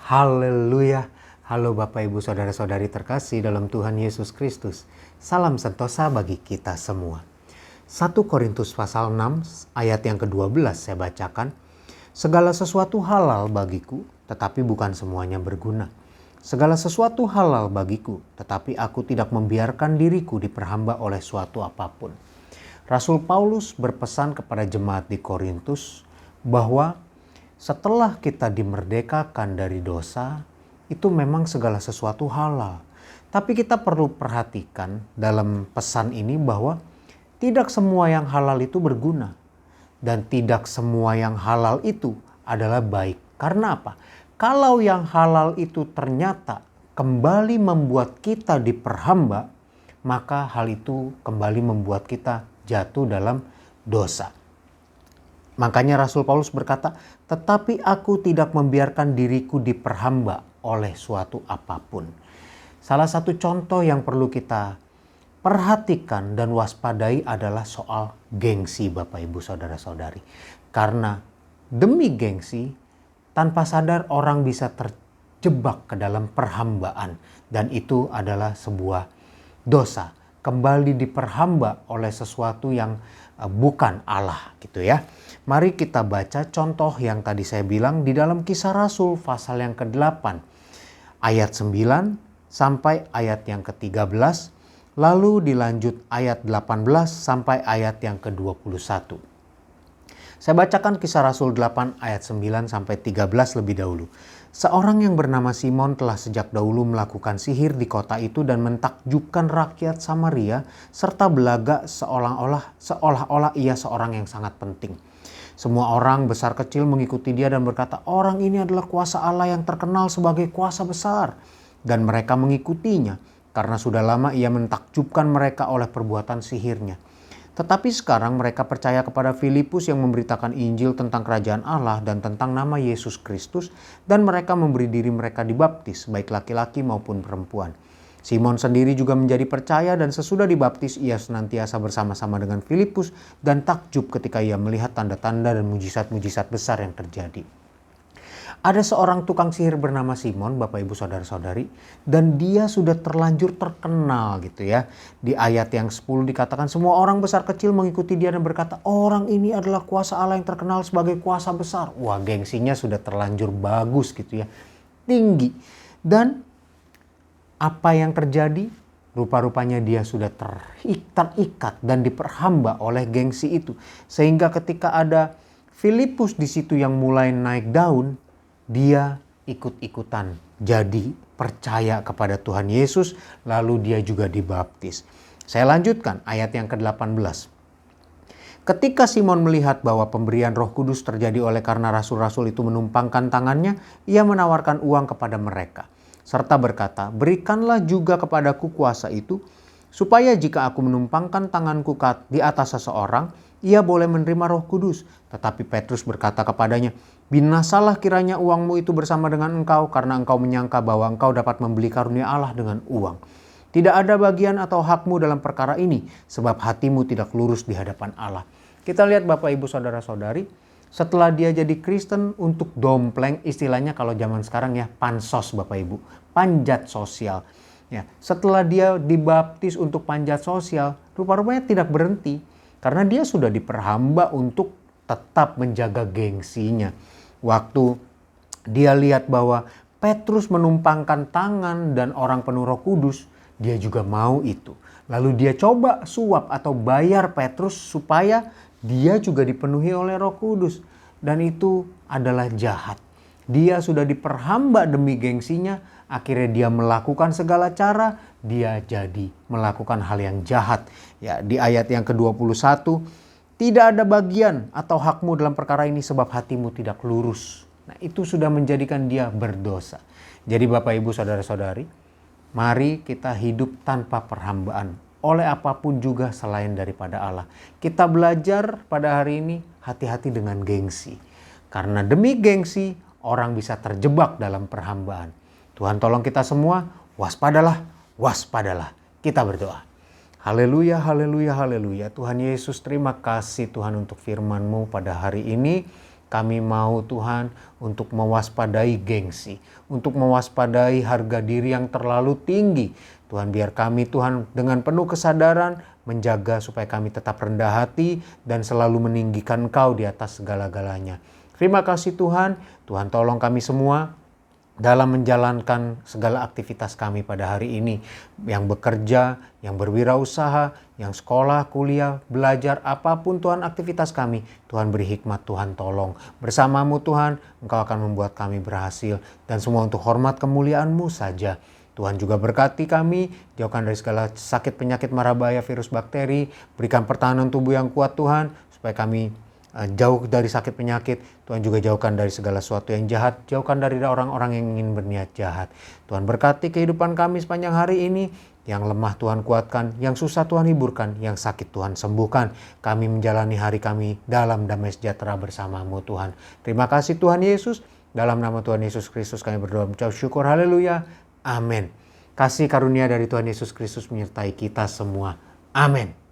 Haleluya. Halo Bapak Ibu Saudara-saudari terkasih dalam Tuhan Yesus Kristus. Salam sentosa bagi kita semua. 1 Korintus pasal 6 ayat yang ke-12 saya bacakan. Segala sesuatu halal bagiku, tetapi bukan semuanya berguna. Segala sesuatu halal bagiku, tetapi aku tidak membiarkan diriku diperhamba oleh suatu apapun. Rasul Paulus berpesan kepada jemaat di Korintus bahwa setelah kita dimerdekakan dari dosa, itu memang segala sesuatu halal. Tapi kita perlu perhatikan dalam pesan ini bahwa tidak semua yang halal itu berguna. Dan tidak semua yang halal itu adalah baik. Karena apa? Kalau yang halal itu ternyata kembali membuat kita diperhamba, maka hal itu kembali membuat kita jatuh dalam dosa. Makanya Rasul Paulus berkata, tetapi aku tidak membiarkan diriku diperhamba oleh suatu apapun. Salah satu contoh yang perlu kita perhatikan dan waspadai adalah soal gengsi Bapak Ibu Saudara-saudari. Karena demi gengsi, tanpa sadar orang bisa terjebak ke dalam perhambaan. Dan itu adalah sebuah dosa. Kembali diperhamba oleh sesuatu yang bukan Allah gitu ya. Mari kita baca contoh yang tadi saya bilang di dalam Kisah Rasul pasal yang ke-8 ayat 9 sampai ayat yang ke-13, lalu dilanjut ayat 18 sampai ayat yang ke-21. Saya bacakan Kisah Rasul 8 ayat 9 sampai 13 lebih dahulu. Seorang yang bernama Simon telah sejak dahulu melakukan sihir di kota itu dan mentakjubkan rakyat Samaria serta belaga seolah-olah ia seorang yang sangat penting. Semua orang besar kecil mengikuti dia dan berkata, orang ini adalah kuasa Allah yang terkenal sebagai kuasa besar. Dan mereka mengikutinya karena sudah lama ia mentakjubkan mereka oleh perbuatan sihirnya. Tetapi sekarang mereka percaya kepada Filipus yang memberitakan Injil tentang kerajaan Allah dan tentang nama Yesus Kristus, dan mereka memberi diri mereka dibaptis, baik laki-laki maupun perempuan. Simon sendiri juga menjadi percaya dan sesudah dibaptis ia senantiasa bersama-sama dengan Filipus dan takjub ketika ia melihat tanda-tanda dan mujizat-mujizat besar yang terjadi. Ada seorang tukang sihir bernama Simon, Bapak Ibu Saudara-saudari, dan dia sudah terlanjur terkenal gitu ya. Di ayat yang 10 dikatakan semua orang besar kecil mengikuti dia dan berkata, orang ini adalah kuasa Allah yang terkenal sebagai kuasa besar. Wah, gengsinya sudah terlanjur bagus gitu ya, tinggi. Dan apa yang terjadi? Rupa-rupanya dia sudah terikat dan diperhamba oleh gengsi itu. Sehingga ketika ada Filipus di situ yang mulai naik daun, dia ikut-ikutan jadi percaya kepada Tuhan Yesus, lalu dia juga dibaptis. Saya lanjutkan ayat yang ke-18. Ketika Simon melihat bahwa pemberian Roh Kudus terjadi oleh karena rasul-rasul itu menumpangkan tangannya, ia menawarkan uang kepada mereka, serta berkata, berikanlah juga kepadaku kuasa itu, supaya jika aku menumpangkan tanganku di atas seseorang, ia boleh menerima Roh Kudus. Tetapi Petrus berkata kepadanya, binasalah kiranya uangmu itu bersama dengan engkau, karena engkau menyangka bahwa engkau dapat membeli karunia Allah dengan uang. Tidak ada bagian atau hakmu dalam perkara ini, sebab hatimu tidak lurus di hadapan Allah. Kita lihat Bapak Ibu Saudara-saudari, setelah dia jadi Kristen untuk dompleng, istilahnya kalau zaman sekarang ya pansos Bapak Ibu, panjat sosial. Ya, setelah dia dibaptis untuk panjat sosial, rupa-rupanya tidak berhenti. Karena dia sudah diperhamba untuk tetap menjaga gengsinya. Waktu dia lihat bahwa Petrus menumpangkan tangan dan orang penuh Roh Kudus, dia juga mau itu. Lalu dia coba suap atau bayar Petrus supaya dia juga dipenuhi oleh Roh Kudus. Dan itu adalah jahat. Dia sudah diperhamba demi gengsinya, akhirnya dia melakukan segala cara, dia jadi melakukan hal yang jahat. Ya, di ayat yang ke-21, tidak ada bagian atau hakmu dalam perkara ini sebab hatimu tidak lurus. Nah, itu sudah menjadikan dia berdosa. Jadi Bapak Ibu Saudara-saudari, mari kita hidup tanpa perhambaan oleh apapun juga selain daripada Allah. Kita belajar pada hari ini hati-hati dengan gengsi. Karena demi gengsi orang bisa terjebak dalam perhambaan. Tuhan tolong kita semua, waspadalah, waspadalah. Kita berdoa. Haleluya, haleluya, haleluya. Tuhan Yesus, terima kasih Tuhan untuk firman-Mu pada hari ini. Kami mau Tuhan untuk mewaspadai gengsi, untuk mewaspadai harga diri yang terlalu tinggi. Tuhan, biar kami Tuhan dengan penuh kesadaran menjaga supaya kami tetap rendah hati dan selalu meninggikan Engkau di atas segala-galanya. Terima kasih Tuhan. Tuhan tolong kami semua dalam menjalankan segala aktivitas kami pada hari ini. Yang bekerja, yang berwirausaha, yang sekolah, kuliah, belajar, apapun Tuhan aktivitas kami. Tuhan beri hikmat, Tuhan tolong. Bersamamu Tuhan, Engkau akan membuat kami berhasil. Dan semua untuk hormat kemuliaan-Mu saja. Tuhan juga berkati kami, jauhkan dari segala sakit, penyakit, mara bahaya, virus, bakteri. Berikan pertahanan tubuh yang kuat Tuhan, supaya kami jauh dari sakit penyakit. Tuhan juga jauhkan dari segala sesuatu yang jahat. Jauhkan dari orang-orang yang ingin berniat jahat. Tuhan berkati kehidupan kami sepanjang hari ini. Yang lemah Tuhan kuatkan, yang susah Tuhan hiburkan, yang sakit Tuhan sembuhkan. Kami menjalani hari kami dalam damai sejahtera bersama-Mu Tuhan. Terima kasih Tuhan Yesus. Dalam nama Tuhan Yesus Kristus kami berdoa mengucap syukur. Haleluya. Amin. Kasih karunia dari Tuhan Yesus Kristus menyertai kita semua. Amin.